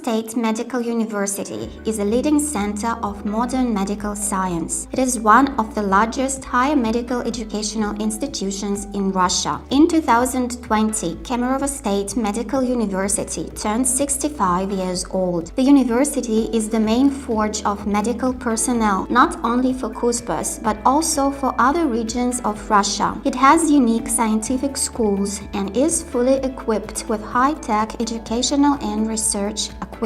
State Medical University is a leading center of modern medical science. It is one of the largest higher medical educational institutions in Russia. In 2020, Kemerovo State Medical University turned 65 years old. The university is the main forge of medical personnel, not only for Kuzbas, but also for other regions of Russia. It has unique scientific schools and is fully equipped with high-tech educational and research equipment.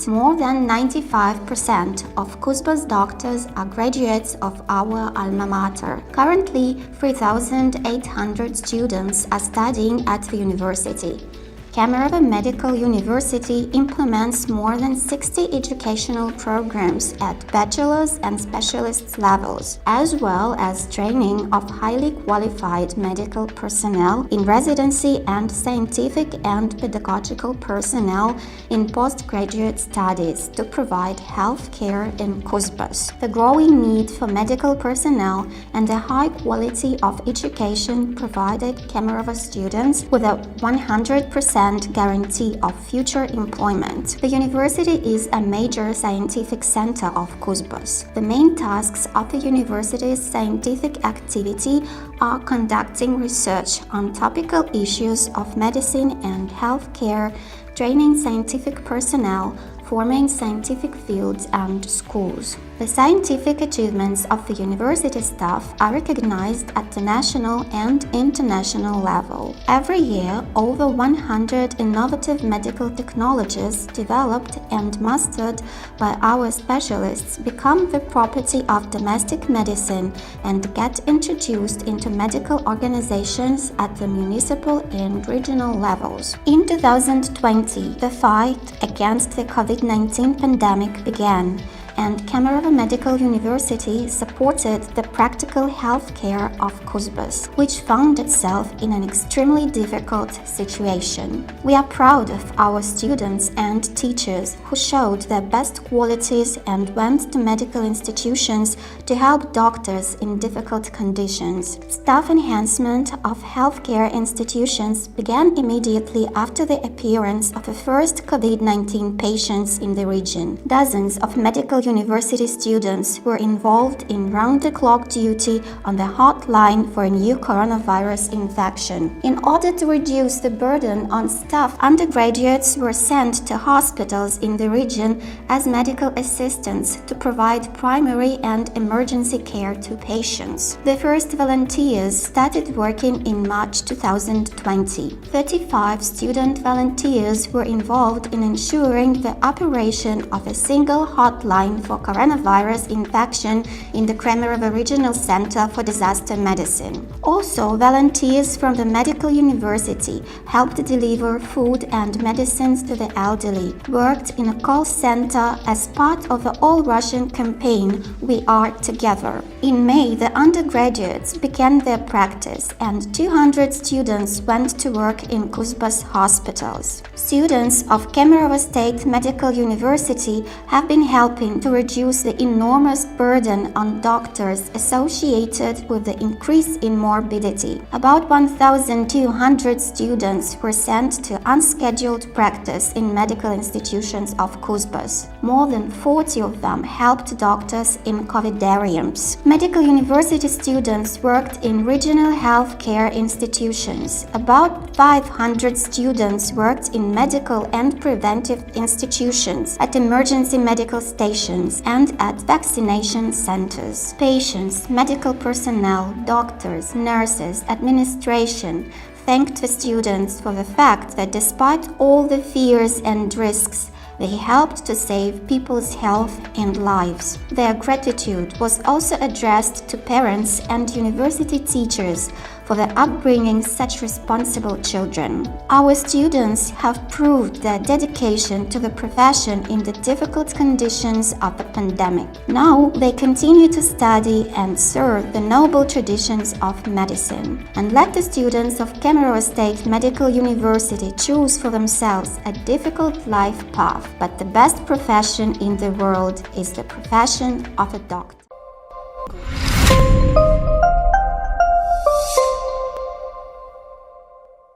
More than 95% of Kuzbas doctors are graduates of our alma mater. Currently, 3,800 students are studying at the university. Kemerovo Medical University implements more than 60 educational programs at bachelor's and specialist levels, as well as training of highly qualified medical personnel in residency and scientific and pedagogical personnel in postgraduate studies to provide health care in Kuzbas. The growing need for medical personnel and the high quality of education provided Kemerovo students with a 100% guarantee of future employment. The university is a major scientific center of Kuzbas. The main tasks of the university's scientific activity are conducting research on topical issues of medicine and healthcare, training scientific personnel, forming scientific fields and schools. The scientific achievements of the university staff are recognized at the national and international level. Every year, over 100 innovative medical technologies developed and mastered by our specialists become the property of domestic medicine and get introduced into medical organizations at the municipal and regional levels. In 2020, the fight against the COVID-19 pandemic began, and Kemerovo Medical University supported the practical health care of Kuzbas, which found itself in an extremely difficult situation. We are proud of our students and teachers who showed their best qualities and went to medical institutions to help doctors in difficult conditions. Staff enhancement of healthcare institutions began immediately after the appearance of the first COVID-19 patients in the region. Dozens of medical university students were involved in round-the-clock duty on the hotline for a new coronavirus infection. In order to reduce the burden on staff, undergraduates were sent to hospitals in the region as medical assistants to provide primary and emergency care to patients. The first volunteers started working in March 2020. 35 student volunteers were involved in ensuring the operation of a single hotline for coronavirus infection in the Kemerovo Regional Center for Disaster Medicine. Also, volunteers from the medical university helped deliver food and medicines to the elderly, worked in a call center as part of the all-Russian campaign We Are Together. In May, the undergraduates began their practice and 200 students went to work in Kuzbas hospitals. Students of Kemerovo State Medical University have been helping to reduce the enormous burden on doctors associated with the increase in morbidity. About 1,200 students were sent to unscheduled practice in medical institutions of Kuzbas. More than 40 of them helped doctors in covidariums. Medical university students worked in regional healthcare institutions. About 500 students worked in medical and preventive institutions, at emergency medical stations, and at vaccination centers. Patients, medical personnel, doctors, nurses, administration thanked the students for the fact that despite all the fears and risks, they helped to save people's health and lives. Their gratitude was also addressed to parents and university teachers for their upbringing such responsible children. Our students have proved their dedication to the profession in the difficult conditions of the pandemic. Now they continue to study and serve the noble traditions of medicine. And let the students of Kemerovo State Medical University choose for themselves a difficult life path, but the best profession in the world is the profession of a doctor.